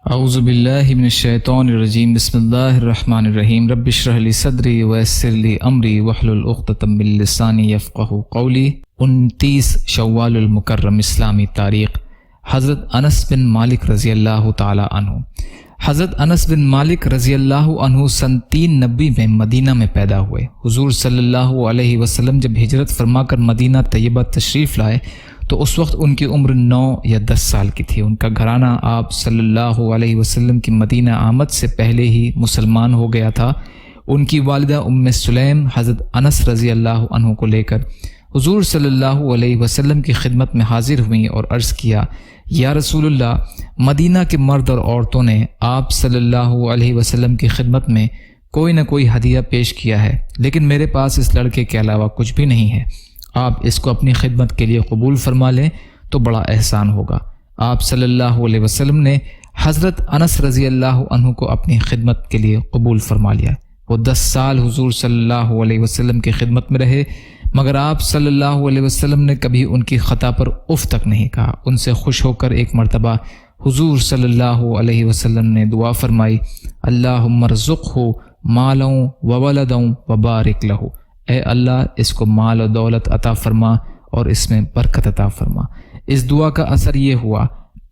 اعوذ باللہ من الشیطان الرجیم بسم اللہ الرحمن الرحیم رب اشرح لی صدری ویسر لی امری واحلل عقدۃ من لسانی یفقہوا قولی۔ 29 شوال المکرم اسلامی تاریخ۔ حضرت انس بن مالک رضی اللہ تعالی عنہ۔ حضرت انس بن مالک رضی اللہ عنہ سن 390 میں مدینہ میں پیدا ہوئے۔ حضور صلی اللہ علیہ وسلم جب ہجرت فرما کر مدینہ طیبہ تشریف لائے تو اس وقت ان کی عمر 9 یا 10 سال کی تھی۔ ان کا گھرانہ آپ صلی اللہ علیہ وسلم کی مدینہ آمد سے پہلے ہی مسلمان ہو گیا تھا۔ ان کی والدہ ام سلیم حضرت انس رضی اللہ عنہ کو لے کر حضور صلی اللہ علیہ وسلم کی خدمت میں حاضر ہوئیں اور عرض کیا، یا رسول اللہ، مدینہ کے مرد اور عورتوں نے آپ صلی اللہ علیہ وسلم کی خدمت میں کوئی نہ کوئی ہدیہ پیش کیا ہے، لیکن میرے پاس اس لڑکے کے علاوہ کچھ بھی نہیں ہے۔ آپ اس کو اپنی خدمت کے لیے قبول فرما لیں تو بڑا احسان ہوگا۔ آپ صلی اللہ علیہ وسلم نے حضرت انس رضی اللہ عنہ کو اپنی خدمت کے لیے قبول فرما لیا۔ وہ 10 سال حضور صلی اللہ علیہ وسلم کی خدمت میں رہے، مگر آپ صلی اللہ علیہ وسلم نے کبھی ان کی خطا پر اف تک نہیں کہا۔ ان سے خوش ہو کر ایک مرتبہ حضور صلی اللہ علیہ وسلم نے دعا فرمائی، اللہم ارزقہ مالا وولدا وبارک لہ، اے اللہ اس کو مال و دولت عطا فرما اور اس میں برکت عطا فرما۔ اس دعا کا اثر یہ ہوا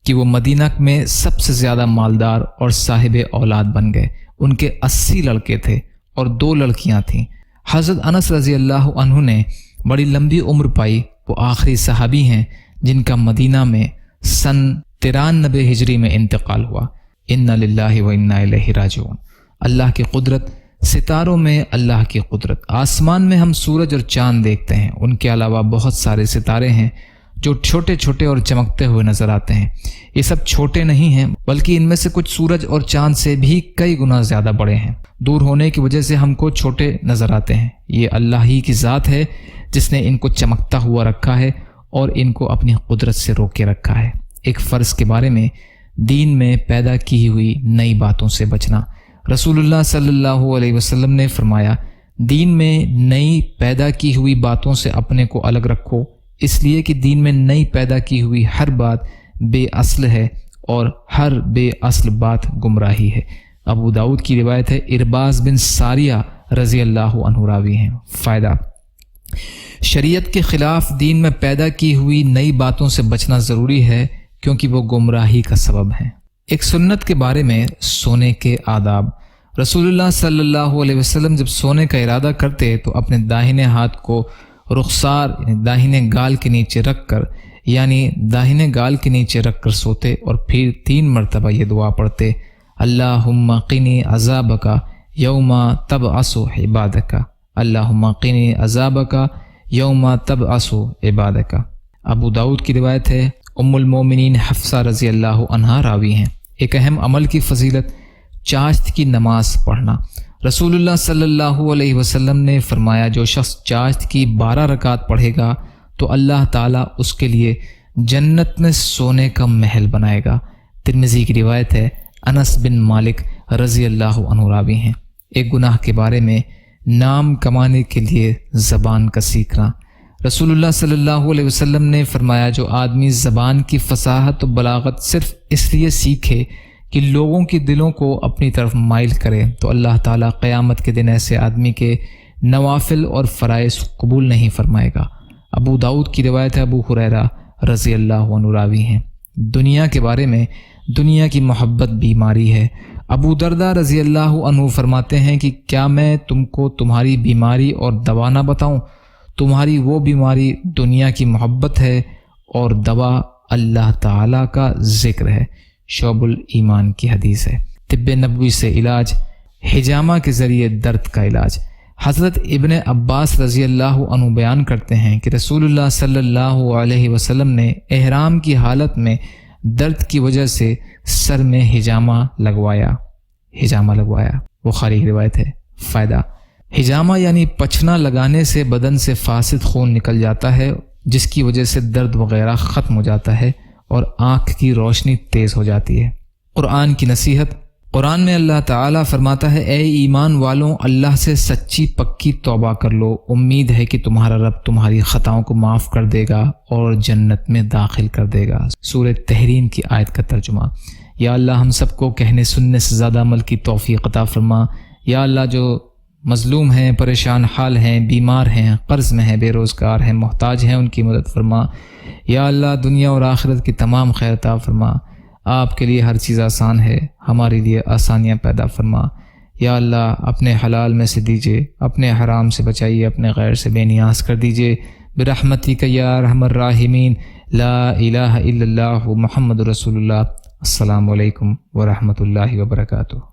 کہ وہ مدینہ میں سب سے زیادہ مالدار اور صاحب اولاد بن گئے۔ ان کے 80 لڑکے تھے اور 2 لڑکیاں تھیں۔ حضرت انس رضی اللہ عنہ نے بڑی لمبی عمر پائی۔ وہ آخری صحابی ہیں جن کا مدینہ میں سن 93 ہجری میں انتقال ہوا۔ انا للہ و انا الیہ راجعون۔ اللہ کی قدرت، ستاروں میں اللہ کی قدرت۔ آسمان میں ہم سورج اور چاند دیکھتے ہیں، ان کے علاوہ بہت سارے ستارے ہیں جو چھوٹے چھوٹے اور چمکتے ہوئے نظر آتے ہیں۔ یہ سب چھوٹے نہیں ہیں، بلکہ ان میں سے کچھ سورج اور چاند سے بھی کئی گنا زیادہ بڑے ہیں۔ دور ہونے کی وجہ سے ہم کو چھوٹے نظر آتے ہیں۔ یہ اللہ ہی کی ذات ہے جس نے ان کو چمکتا ہوا رکھا ہے اور ان کو اپنی قدرت سے روکے رکھا ہے۔ ایک فرض کے بارے میں، دین میں پیدا کی ہوئی نئی باتوں سے بچنا۔ رسول اللہ صلی اللہ علیہ وسلم نے فرمایا، دین میں نئی پیدا کی ہوئی باتوں سے اپنے کو الگ رکھو، اس لیے کہ دین میں نئی پیدا کی ہوئی ہر بات بے اصل ہے اور ہر بے اصل بات گمراہی ہے۔ ابو داؤد کی روایت ہے، ارباز بن ساریہ رضی اللہ عنہ راوی ہیں۔ فائدہ: شریعت کے خلاف دین میں پیدا کی ہوئی نئی باتوں سے بچنا ضروری ہے کیونکہ وہ گمراہی کا سبب ہیں۔ ایک سنت کے بارے میں سونے کے آداب۔ رسول اللہ صلی اللہ علیہ وسلم جب سونے کا ارادہ کرتے تو اپنے داہنے ہاتھ کو رخسار داہنے گال کے نیچے رکھ کر داہنے گال کے نیچے رکھ کر سوتے اور پھر 3 مرتبہ یہ دعا پڑھتے، اللہم قنی عذابک یوم تبعث عبادک، اللہم قنی عذابک یوم تبعث عبادک۔ ابو داؤد کی روایت ہے، ام المومنین حفصہ رضی اللہ عنہا راوی ہیں۔ ایک اہم عمل کی فضیلت، چاشت کی نماز پڑھنا۔ رسول اللہ صلی اللہ علیہ وسلم نے فرمایا، جو شخص چاشت کی 12 رکعت پڑھے گا تو اللہ تعالیٰ اس کے لیے جنت میں سونے کا محل بنائے گا۔ ترمذی کی روایت ہے، انس بن مالک رضی اللہ عنہ راوی ہیں۔ ایک گناہ کے بارے میں، نام کمانے کے لیے زبان کا سیکھنا۔ رسول اللہ صلی اللہ علیہ وسلم نے فرمایا، جو آدمی زبان کی فصاحت و بلاغت صرف اس لیے سیکھے کہ لوگوں کے دلوں کو اپنی طرف مائل کرے تو اللہ تعالیٰ قیامت کے دن ایسے آدمی کے نوافل اور فرائض قبول نہیں فرمائے گا۔ ابو داؤد کی روایت ہے، ابو ہریرہ رضی اللہ عنہ راوی ہیں۔ دنیا کے بارے میں، دنیا کی محبت بیماری ہے۔ ابو درداء رضی اللہ عنہ فرماتے ہیں کہ کیا میں تم کو تمہاری بیماری اور دوا نہ بتاؤں؟ تمہاری وہ بیماری دنیا کی محبت ہے اور دوا اللہ تعالیٰ کا ذکر ہے۔ شعب الایمان کی حدیث ہے۔ طب نبوی سے علاج، حجامہ کے ذریعے درد کا علاج۔ حضرت ابن عباس رضی اللہ عنہ بیان کرتے ہیں کہ رسول اللہ صلی اللہ علیہ وسلم نے احرام کی حالت میں درد کی وجہ سے سر میں حجامہ لگوایا۔ بخاری کی روایت ہے۔ فائدہ: حجامہ یعنی پچھنا لگانے سے بدن سے فاسد خون نکل جاتا ہے، جس کی وجہ سے درد وغیرہ ختم ہو جاتا ہے اور آنکھ کی روشنی تیز ہو جاتی ہے۔ قرآن کی نصیحت۔ قرآن میں اللہ تعالیٰ فرماتا ہے، اے ایمان والوں، اللہ سے سچی پکی توبہ کر لو، امید ہے کہ تمہارا رب تمہاری خطاؤں کو معاف کر دے گا اور جنت میں داخل کر دے گا۔ سورہ تحریم کی آیت کا ترجمہ۔ یا اللہ ہم سب کو کہنے سننے سے زیادہ عمل کی توفیق عطا فرما۔ یا اللہ جو مظلوم ہیں، پریشان حال ہیں، بیمار ہیں، قرض میں ہیں، بے روزگار ہیں، محتاج ہیں، ان کی مدد فرما۔ یا اللہ دنیا اور آخرت کی تمام خیر عطا فرما۔ آپ کے لیے ہر چیز آسان ہے، ہمارے لیے آسانیاں پیدا فرما۔ یا اللہ اپنے حلال میں سے دیجیے، اپنے حرام سے بچائیے، اپنے غیر سے بے نیاز کر دیجیے۔ برحمتک یا ارحم الراحمین، لا الہ الا اللہ محمد رسول اللہ۔ السلام علیکم ورحمۃ اللہ وبرکاتہ۔